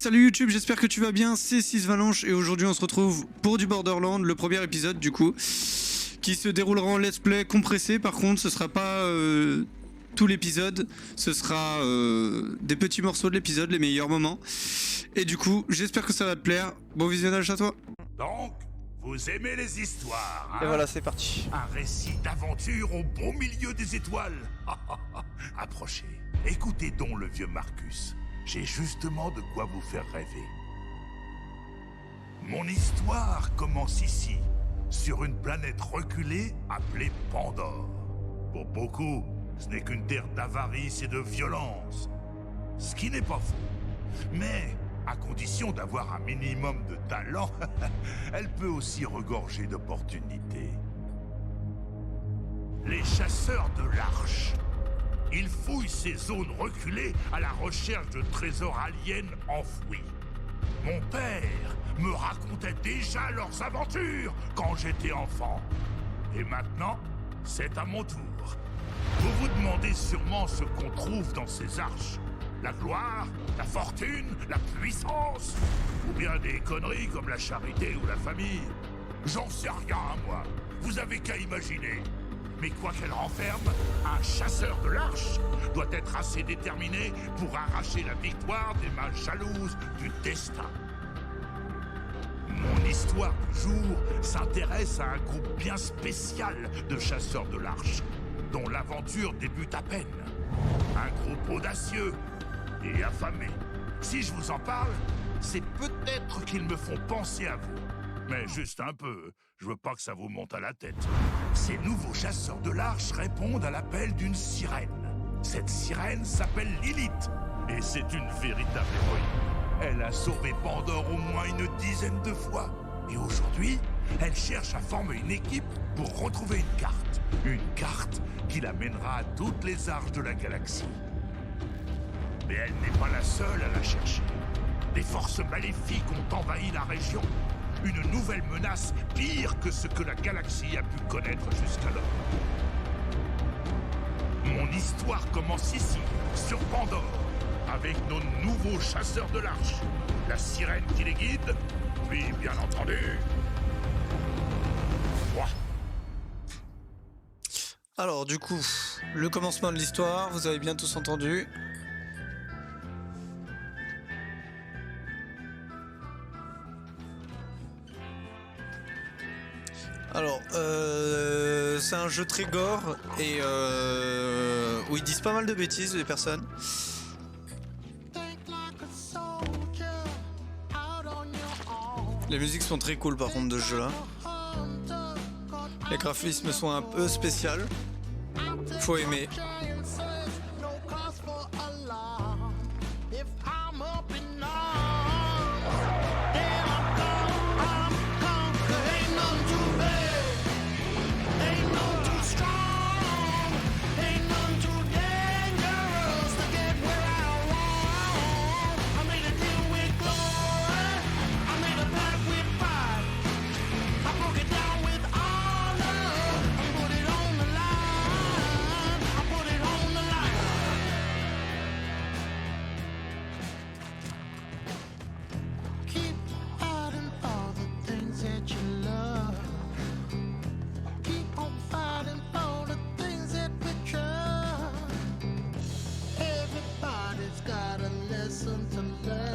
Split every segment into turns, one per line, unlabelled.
salut YouTube, j'espère que tu vas bien, c'est 6Valanche et aujourd'hui on se retrouve pour du Borderlands, le premier épisode du coup, qui se déroulera en let's play compressé. Par contre ce sera pas tout l'épisode, ce sera des petits morceaux de l'épisode, les meilleurs moments. Et du coup j'espère que ça va te plaire, bon visionnage à toi.
Donc, vous aimez les histoires, hein?
Et voilà, c'est parti.
Un récit d'aventure au beau milieu des étoiles. Approchez, écoutez donc le vieux Marcus. J'ai justement de quoi vous faire rêver. Mon histoire commence ici, sur une planète reculée appelée Pandore. Pour beaucoup, ce n'est qu'une terre d'avarice et de violence. Ce qui n'est pas faux. Mais, à condition d'avoir un minimum de talent, elle peut aussi regorger d'opportunités. Les chasseurs de l'Arche. Ils fouillent ces zones reculées à la recherche de trésors aliens enfouis. Mon père me racontait déjà leurs aventures quand j'étais enfant. Et maintenant, c'est à mon tour. Vous vous demandez sûrement ce qu'on trouve dans ces arches. La gloire, la fortune, la puissance, ou bien des conneries comme la charité ou la famille. J'en sais rien, moi. Vous avez qu'à imaginer. Mais quoi qu'elle renferme, un chasseur de l'Arche doit être assez déterminé pour arracher la victoire des mains jalouses du destin. Mon histoire du jour s'intéresse à un groupe bien spécial de chasseurs de l'Arche, dont l'aventure débute à peine. Un groupe audacieux et affamé. Si je vous en parle, c'est peut-être qu'ils me font penser à vous. Mais juste un peu, je veux pas que ça vous monte à la tête. Ces nouveaux chasseurs de l'Arche répondent à l'appel d'une sirène. Cette sirène s'appelle Lilith, et c'est une véritable héroïne. Elle a sauvé Pandore au moins une dizaine de fois. Et aujourd'hui, elle cherche à former une équipe pour retrouver une carte. Une carte qui la mènera à toutes les arches de la galaxie. Mais elle n'est pas la seule à la chercher. Des forces maléfiques ont envahi la région. Une nouvelle menace pire que ce que la galaxie a pu connaître jusqu'alors. Mon histoire commence ici, sur Pandore, avec nos nouveaux chasseurs de l'Arche. La sirène qui les guide, puis bien entendu, moi.
Alors du coup, le commencement de l'histoire, vous avez bien tous entendu. Alors, c'est un jeu très gore et où ils disent pas mal de bêtises les personnes. Les musiques sont très cool par contre de ce jeu là. Les graphismes sont un peu spéciaux. Faut aimer.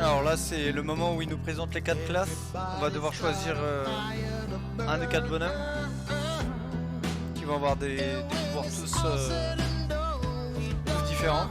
Alors là c'est le moment où il nous présente les 4 classes. On va devoir choisir un des 4 bonhommes qui vont avoir des pouvoirs tous différents.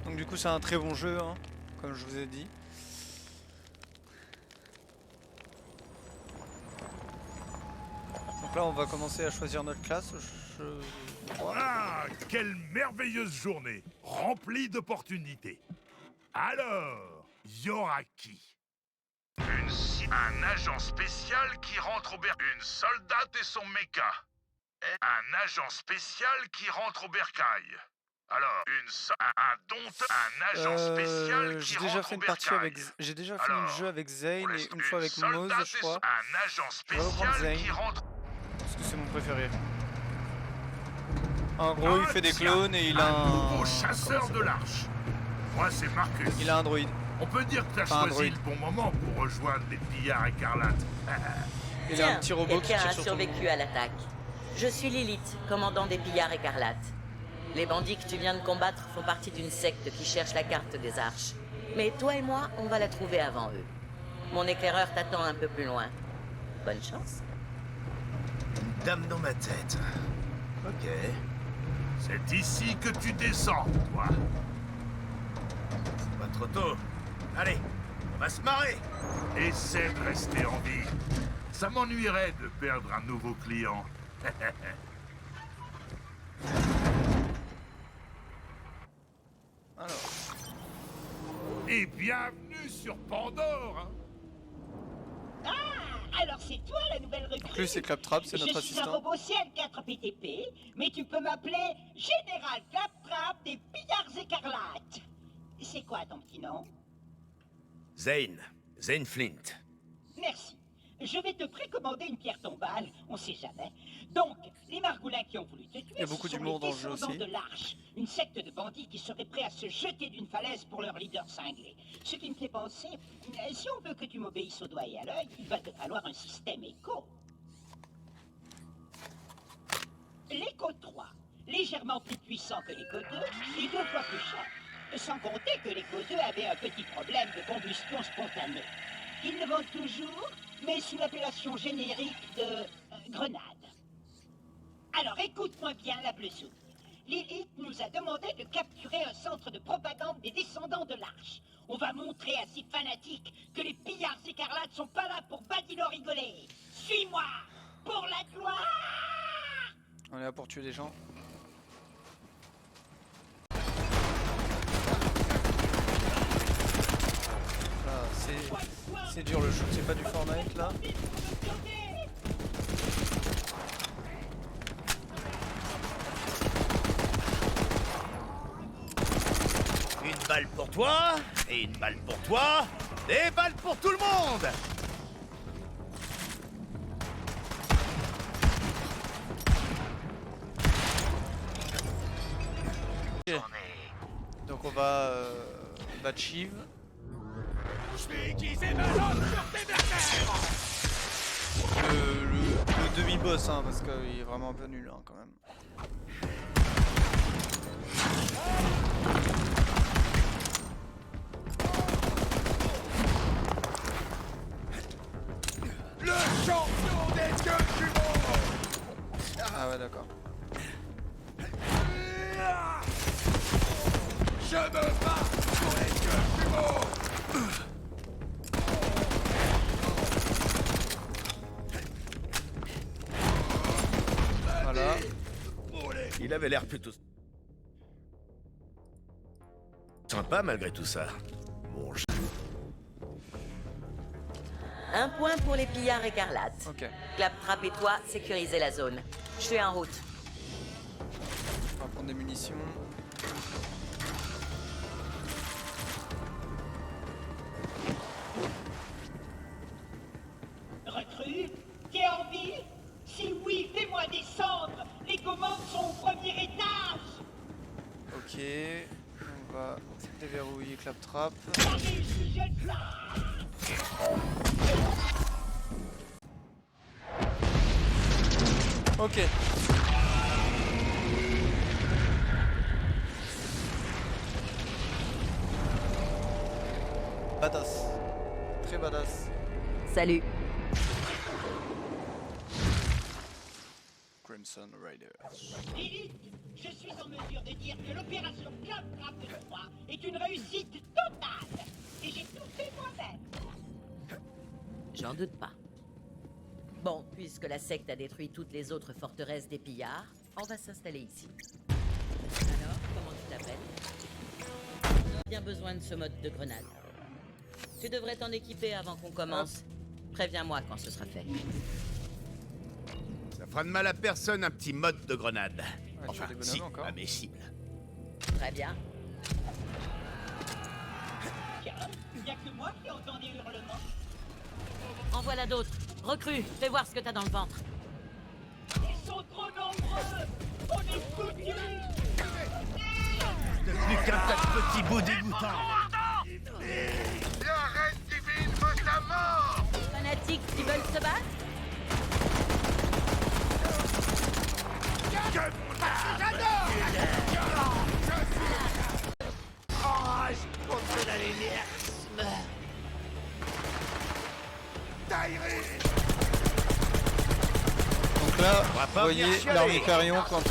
Donc du coup c'est un très bon jeu, hein, comme je vous ai dit. Donc là on va commencer à choisir notre classe, je crois.
Ah, quelle merveilleuse journée, remplie d'opportunités. Alors, y aura qui? Un agent spécial qui rentre au bercail. Une soldate et son mecha. Un agent spécial qui rentre au bercail. Alors, un agent spécial qui rentre au bercail.
J'ai déjà fait le jeu avec Zane et une fois avec Moz, je crois.
Un agent spécial qui rentre...
Parce que c'est mon préféré. En gros, il fait des clones et il a un...
nouveau chasseur de l'arche. Moi, c'est Marcus.
Il a un droïde.
On peut dire que t'as choisi le bon moment pour rejoindre les pillards écarlates.
Il a un petit robot qui
quelqu'un
tire
a
sur
survécu à l'attaque. Je suis Lilith, commandant des pillards écarlates. Les bandits que tu viens de combattre font partie d'une secte qui cherche la carte des arches. Mais toi et moi, on va la trouver avant eux. Mon éclaireur t'attend un peu plus loin. Bonne chance.
Une dame dans ma tête. Ok.
C'est ici que tu descends, toi.
C'est pas trop tôt. Allez, on va se marrer.
Essaie de rester en vie. Ça m'ennuierait de perdre un nouveau client.
Alors.
Et bienvenue sur Pandore, hein.
Alors c'est toi la nouvelle recrue.
En plus c'est Claptrap, c'est notre
Je suis un
assistant.
robot ciel 4PTP, mais tu peux m'appeler Général Claptrap des pillards écarlates. C'est quoi ton petit nom?
Zane. Zane Flint.
Merci. Je vais te précommander une pierre tombale, on sait jamais. Donc, les margoulins qui ont voulu te tuer,
Il y a beaucoup
ce sont
d'humour
les
dans le jeu
descendants
aussi.
de l'Arche, une secte de bandits qui seraient prêts à se jeter d'une falaise pour leur leader cinglé. Ce qui me fait penser, si on veut que tu m'obéisses au doigt et à l'œil, il va te falloir un système écho. L'écho 3, légèrement plus puissant que l'écho 2 et 2 fois plus cher. Sans compter que l'écho 2 avait un petit problème de combustion spontanée. Ils le vendent toujours, mais sous l'appellation générique de grenade. Alors écoute-moi bien la bleusou. Lilith nous a demandé de capturer un centre de propagande des descendants de l'Arche. On va montrer à ces fanatiques que les pillards écarlates sont pas là pour badiner rigoler. Suis-moi pour la gloire.
On est là pour tuer des gens. C'est dur le shoot, c'est pas du Fortnite là.
Une balle pour toi, et une balle pour toi, des balles pour tout le monde.
Okay. Donc on va achieve.
Je vais aiguiser ma lance sur tes vertèbres.
Le demi-boss, hein, parce qu'il est vraiment un peu nul hein, quand même.
Le champion des dieux du monde.
Ah ouais d'accord.
Je me bats pour les dieux du monde.
Voilà.
Il avait l'air plutôt sympa malgré tout ça. Bon,
Un point pour les pillards écarlates.
Ok.
Claptrap et toi, sécurisez la zone. Je suis en route.
On va prendre des munitions.
Recrue, t'es en vie? Si oui, fais-moi descendre. Les commandes sont au premier étage.
Ok. On va déverrouiller Claptrap.
T'as réussi, jeune femme.
Ok. Badass. Très badass.
Salut.
Crimson Rider.
Lilith, je suis en mesure de dire que l'opération Claptrap de 3 est
J'en doute pas. Bon, puisque la secte a détruit toutes les autres forteresses des pillards, on va s'installer ici. Alors, comment tu t'appelles? On a bien besoin de ce mode de grenade. Tu devrais t'en équiper avant qu'on commence. Préviens-moi quand ce sera fait.
Ça fera de mal à personne un petit mode de grenade.
Ouais, tu
Enfin,
as des bonhommes
si,
encore.
à mes cibles.
Très bien.
Tiens, y a que moi qui entends des hurlements.
En voilà d'autres. Recrue, fais voir ce que t'as dans le ventre.
Ils sont trop nombreux. On est foutus.
Plus qu'un tas de petits bouts dégoûtants.
La reine divine veut sa mort!
Fanatiques qui veulent se battre?
Orage contre la lumière.
Donc là,
On va
vous
pas
voyez
venir chialer.
l'arme Hyperion quand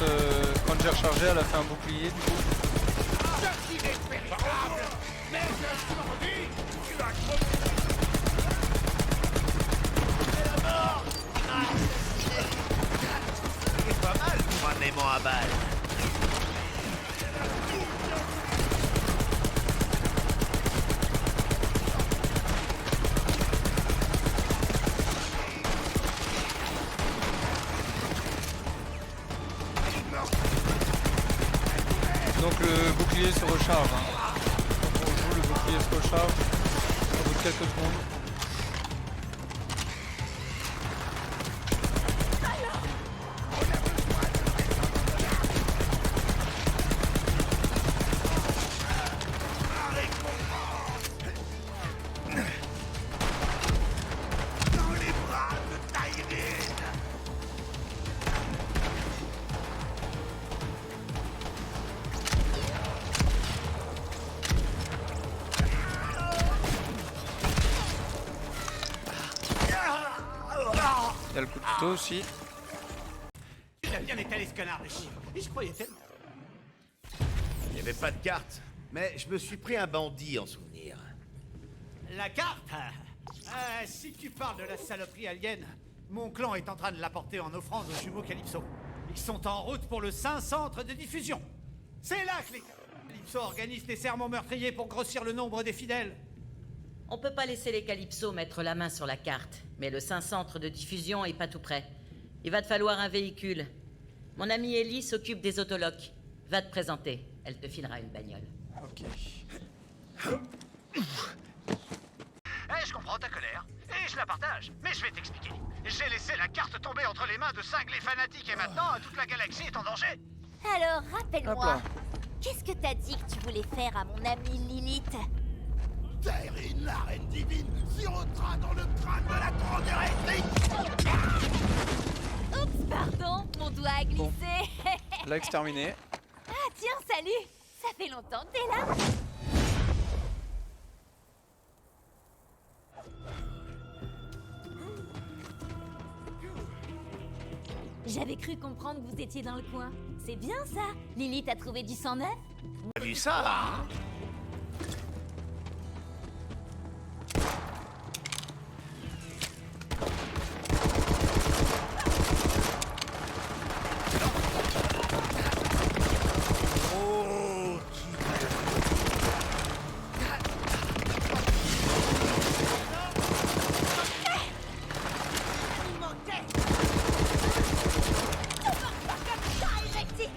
j'ai rechargé, elle a fait un bouclier du coup.
C'est pas mal pour un aimant à balles.
Donc le bouclier se recharge. Hein. Quand on joue, le bouclier se recharge au bout de quelques secondes.
Dans les bras de Tyrene!
Il y a le couteau aussi.
Il a bien étalé ce canard de chien. Et je croyais tellement.
Il n'y avait pas de carte, mais je me suis pris un bandit en souvenir.
La carte si tu parles de la saloperie alien, mon clan est en train de l'apporter en offrande aux jumeaux Calypso. Ils sont en route pour le Saint-Centre de diffusion. C'est là que les Calypso organisent des sermons meurtriers pour grossir le nombre des fidèles.
On peut pas laisser les Calypso mettre la main sur la carte, mais le Saint-Centre de diffusion est pas tout près. Il va te falloir un véhicule. Mon amie Ellie s'occupe des autoloques. Va te présenter, elle te filera une bagnole.
Ok.
Je comprends ta colère, et je la partage, mais je vais t'expliquer. J'ai laissé la carte tomber entre les mains de cinglés fanatiques, et maintenant, toute la galaxie est en danger.
Alors,
Hop
rappelle-moi,
là.
qu'est-ce que t'as dit que tu voulais faire à mon amie Lilith?
Tyrene, la reine divine, sirotera dans le crâne de la grandeur électrique!
Oups, pardon, mon doigt a glissé.
Bon. Là, exterminé.
Ah tiens, salut. Ça fait longtemps que t'es là. J'avais cru comprendre que vous étiez dans le coin. C'est bien ça. Lilith a trouvé du sang neuf?
T'as vu ça, hein? Oh,
Il manquait.
Ah, Erecti.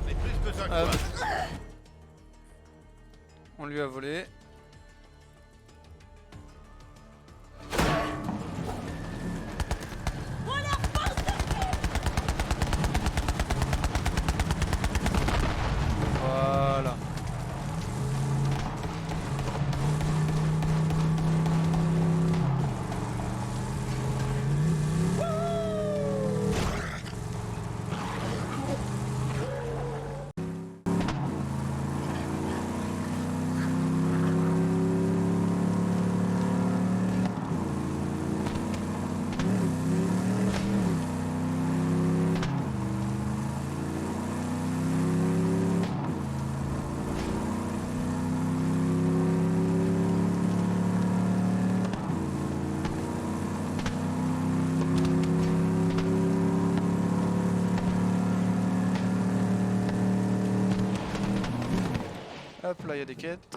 mais plus que ça,
Hop.
quoi.
On lui a volé. Voilà. Hop, là il y a des quêtes.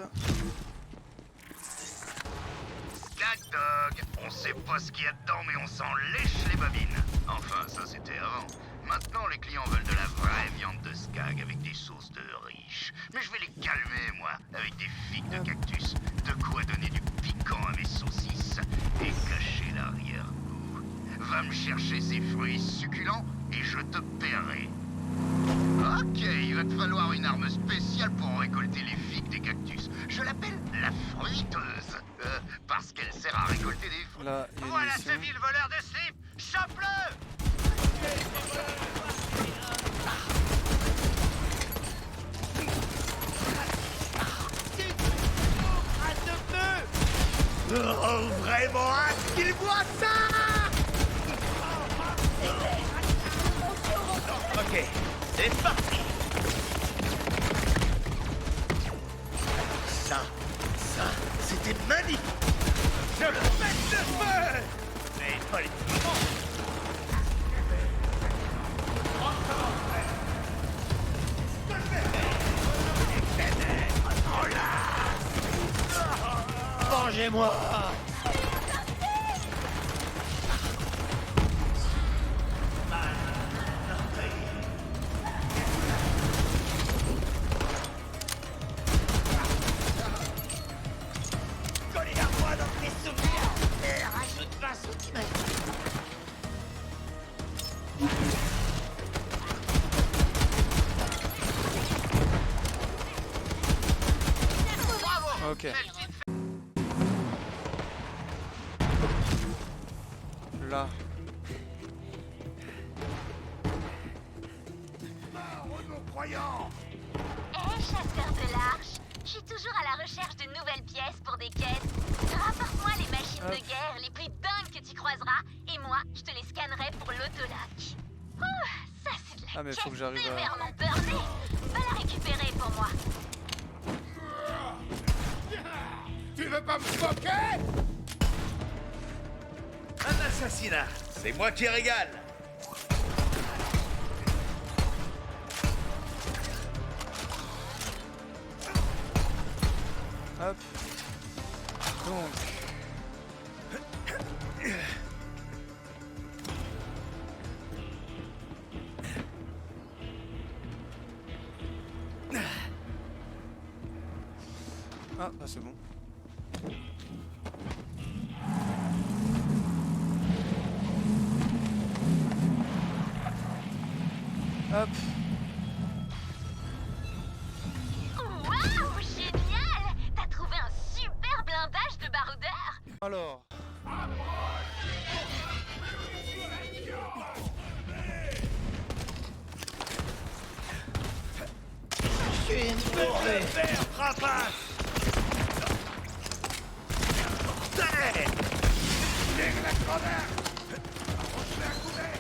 Dog, on sait pas ce qu'il y a dedans, mais on s'en lèche les babines. Enfin, ça c'était avant. Maintenant, les clients veulent de la vraie viande de skag avec des sauces de riches. Mais je vais les calmer, moi, avec des figues de cactus. De quoi donner du piquant à mes saucisses et cacher l'arrière-goût. Va me chercher ces fruits succulents et je te paierai. Ok, il va te falloir une arme spéciale pour récolter les figues des cactus. Je l'appelle la fruiteuse. Parce qu'elle sert à récolter des fruits.
Là, il y a une
Voilà
mission.
ce vil voleur de slip. Chope-le!
Oh, vraiment hâte qu'il voit ça! Ok, c'est parti! Ça, c'était magnifique! Je le mets de feu! Mais pas les Vengez-moi! Collez à moi dans tes souvenirs et rajoute 20 centimètres.
Ok. Là.
Croyant!
Hé, chasseur de l'arche, je suis toujours à la recherche de nouvelles pièces pour des quêtes. Rapporte-moi les machines de guerre les plus dingues que tu croiseras, et moi, je te les scannerai pour l'autolock. Ouh, ça c'est de la
Ah, mais faut
quête
que j'arrive à...
sévèrement burnée. Va la récupérer pour moi.
Tu veux pas me moquer?
Un assassinat, c'est moi qui régale.
Hop. Donc. Ah, là c'est bon. Hop.
Waouh, génial! T'as trouvé un super blindage de baroudeur.
Alors.
Je suis une bourrée. Faire frappage. Allez. Tire la grenade. Approchez un couvert.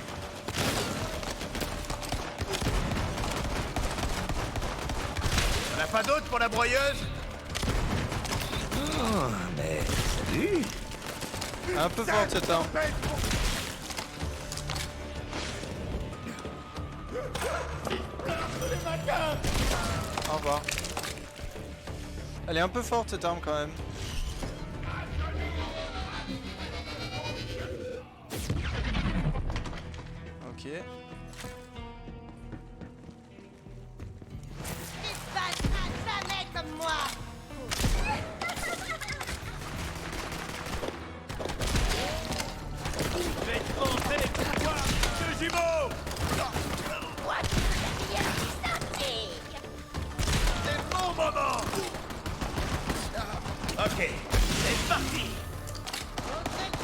Y'en a pas d'autre pour la broyeuse? Oh, mais salut.
Un peu fort cette arme. Au revoir. Elle est un peu forte cette arme quand même. Ok.
Jamais comme moi.
Faites monter les pouvoirs de jumeaux. C'est mon moment. Ok, c'est parti.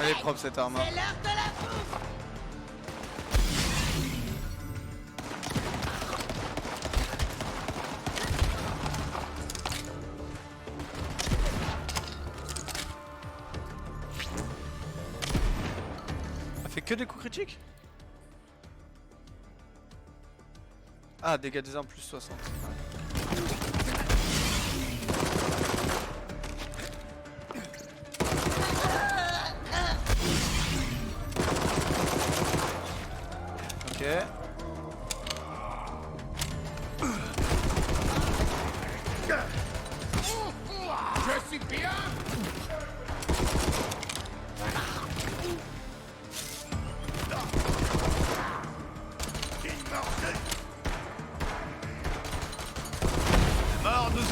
Elle est propre cette arme. Hein.
C'est l'heure de la bouffe.
Elle fait que des coups critiques? Ah, dégâts des armes plus 60. Ok.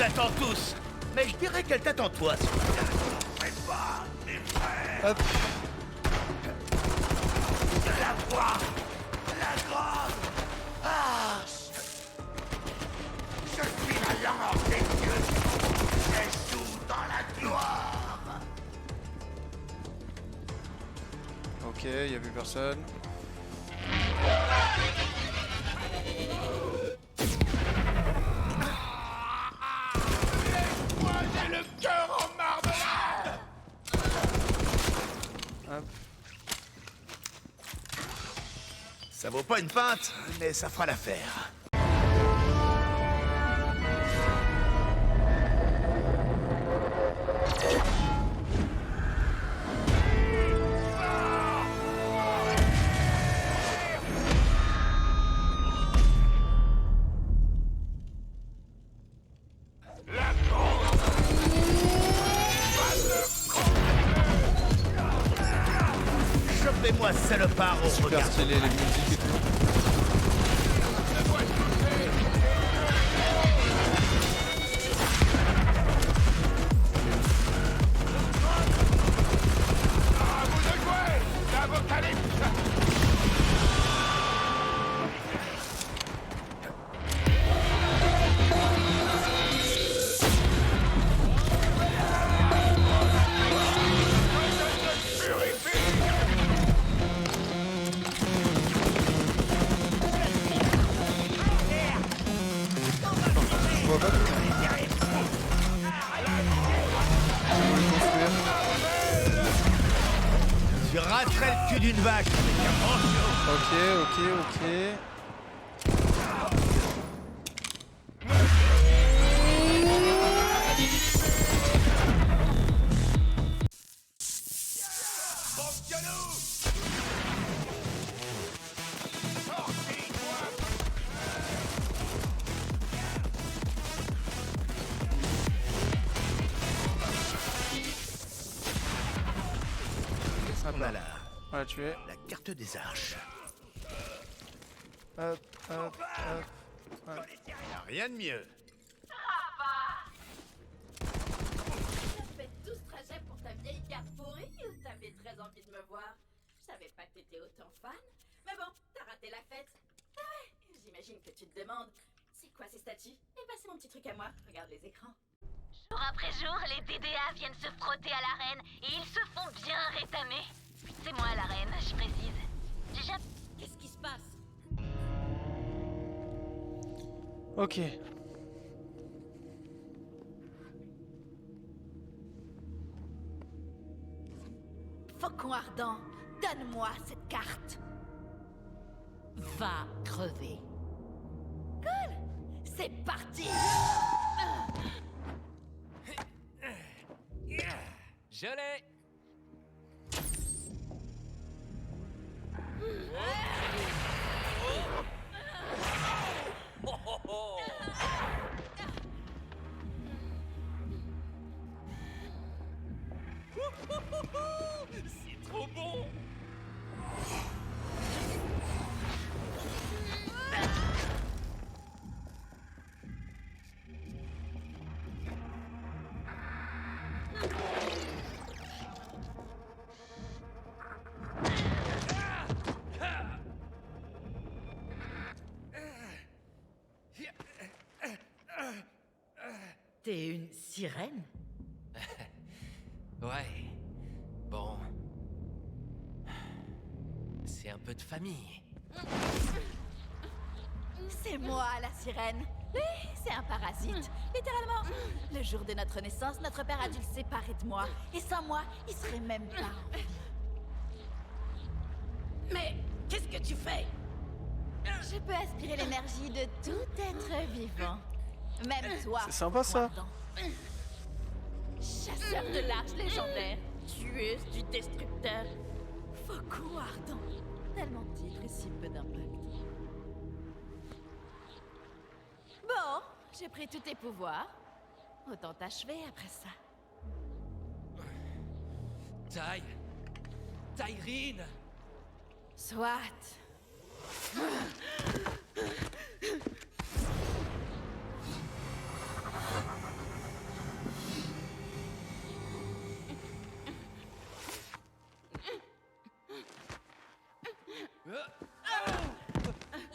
attend tous. Mais je dirais qu'elle t'attend toi, sur la table.
Prépare les frères.
Hop.
La voix, la grande arche. Je suis la lampe des dieux. J'échoue dans la gloire.
Ok, y a plus personne.
Moi, j'ai le cœur en marmelade.
Hop.
Ça vaut pas une pinte, mais ça fera l'affaire. Chopez-moi, salopard, au
Super
regard.
stylé, les musiques et tout. Je vois pas tout.
Tu raterais le cul d'une vache avec un manchot.
Ok.
Voilà,
On l'a tué.
la carte des arches.
Hop, hop, hop.
Y'a rien de mieux.
T'as fait tout ce trajet pour ta vieille carte pourrie ou t'avais très envie de me voir? Je savais pas que t'étais autant fan. Mais bon, t'as raté la fête. Ah ouais, j'imagine que tu te demandes, c'est quoi ces statues? Eh ben c'est mon petit truc à moi, regarde les écrans. Jour après jour, les DDA viennent se frotter à l'arène et ils se font bien rétamer. C'est moi la reine, je précise. J'ai jamais...
Qu'est-ce qui se passe?
Ok.
Faucon ardent, donne-moi cette carte.
Va crever.
Cool, c'est parti.
Je l'ai. C'est trop bon.
T'es une sirène?
Ouais. Bon. C'est un peu de famille.
C'est moi la sirène. Oui, c'est un parasite. Littéralement. Le jour de notre naissance, notre père a dû le séparer de moi. Et sans moi, il serait même pas en vie.
Mais qu'est-ce que tu fais?
Je peux aspirer l'énergie de tout être vivant. Même toi.
C'est sympa, ça.
Faucon ardent. Chasseur de l'arche légendaire. Tueuse du destructeur. Faucon ardent. Tellement de titres et si peu d'impact. Bon, j'ai pris tous tes pouvoirs. Autant t'achever après ça.
Tyreen.
Soit.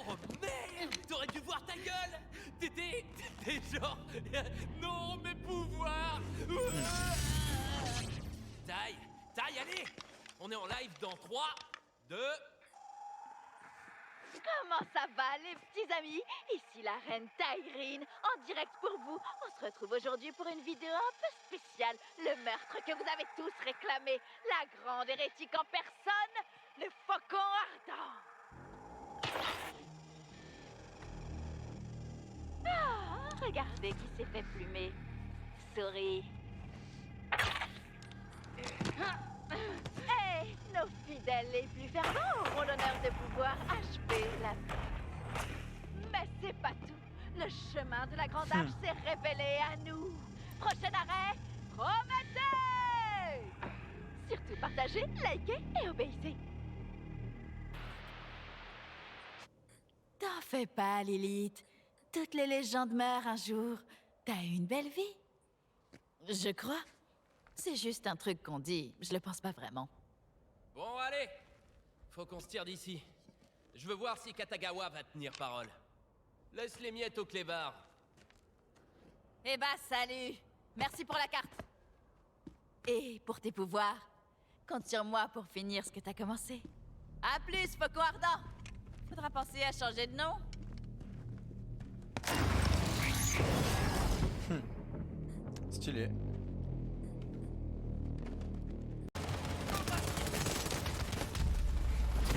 Oh merde! T'aurais dû voir ta gueule! T'étais genre... Non, mes pouvoirs! Taille, allez! On est en live dans 3, 2...
Comment ça va, les petits amis? Ici la reine Tyreen, en direct pour vous. On se retrouve aujourd'hui pour une vidéo un peu spéciale. Le meurtre que vous avez tous réclamé. La grande hérétique en personne, le faucon ardent. Ah, regardez qui s'est fait plumer. Souris. Hey, nos fidèles les plus fervents auront l'honneur de pouvoir achever la vie. Mais c'est pas tout. Le chemin de la Grande Arche s'est révélé à nous. Prochain arrêt, Prométhée! Surtout partagez, likez et obéissez. T'en fais pas, Lilith. Toutes les légendes meurent un jour. T'as eu une belle vie. Je crois. C'est juste un truc qu'on dit. Je le pense pas vraiment.
Bon, allez! Faut qu'on se tire d'ici. Je veux voir si Katagawa va tenir parole. Laisse les miettes au clébard.
Eh bah, salut! Merci pour la carte. Et pour tes pouvoirs. Compte sur moi pour finir ce que t'as commencé. À plus, Faucon Ardent! Faudra penser à changer de nom.
Stylé.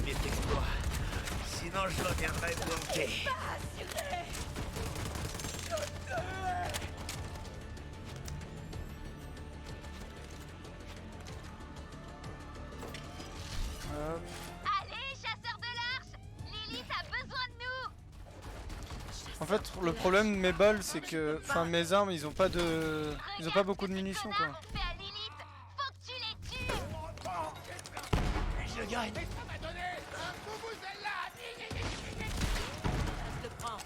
Mes exploits. Sinon, je reviendrai vous manquer.
Allez, chasseurs de l'arche! Lilith a besoin de nous!
En fait, le problème de mes balles, c'est que, enfin, mes armes, ils ont pas beaucoup de munitions, quoi.
On fait à Lilith! Faut que tu les tues!
Je gagne.
Je le prends.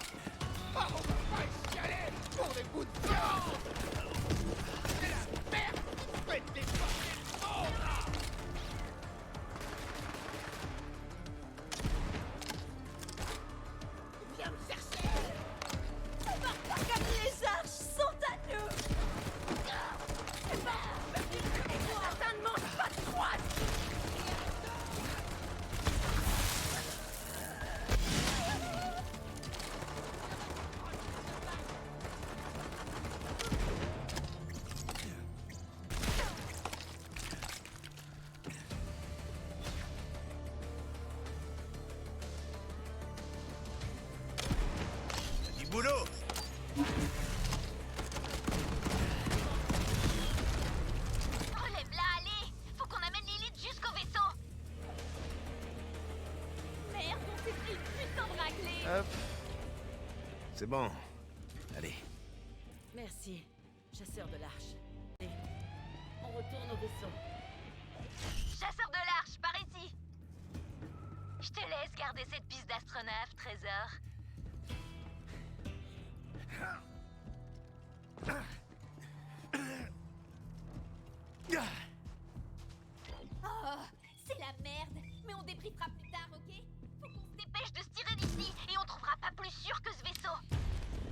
Comme les arches sont à nous! Ça ne mange pas de froid!
Du boulot.
Relève-la, allez! Faut qu'on amène Lilith jusqu'au vaisseau! Merde, on s'est pris une putain de raclée!
Hop.
C'est bon. Allez.
Merci, chasseur de l'arche. Allez, on retourne au vaisseau.
Chasseur de l'arche, par ici! Je te laisse garder cette piste d'astronave, trésor. Oh, c'est la merde! Mais on débriefera plus tard, ok? Faut qu'on se dépêche de se tirer d'ici et on trouvera pas plus sûr que ce vaisseau!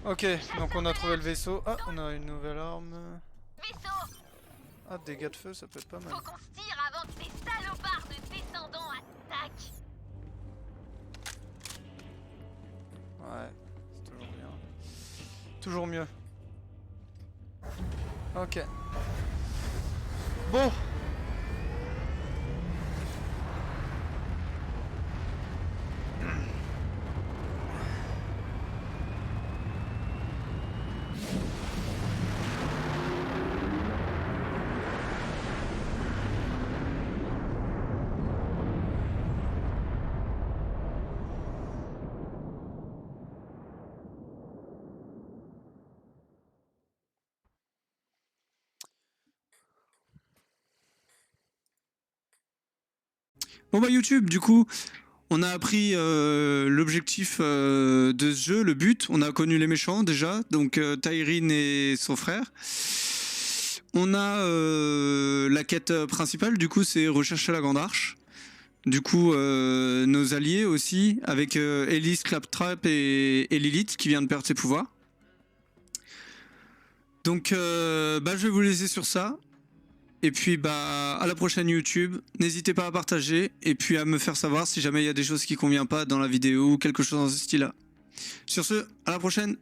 Ok, donc on a trouvé le vaisseau. Ah, on a une nouvelle arme.
Vaisseau!
Ah, dégâts de feu, ça peut être pas mal.
Faut qu'on se tire avant que ces salopards de descendants attaquent!
Ouais, c'est toujours bien. Toujours mieux. Ok. Bon.
Bon bah YouTube, du coup, on a appris l'objectif de ce jeu, le but. On a connu les méchants déjà, donc Tyreen et son frère. On a la quête principale, du coup, c'est rechercher la Grande Arche. du coup nos alliés aussi, avec Elise, Claptrap et Lilith qui vient de perdre ses pouvoirs. Donc je vais vous laisser sur ça. Et puis à la prochaine YouTube. N'hésitez pas à partager et puis à me faire savoir si jamais il y a des choses qui ne conviennent pas dans la vidéo ou quelque chose dans ce style-là. Sur ce, à la prochaine.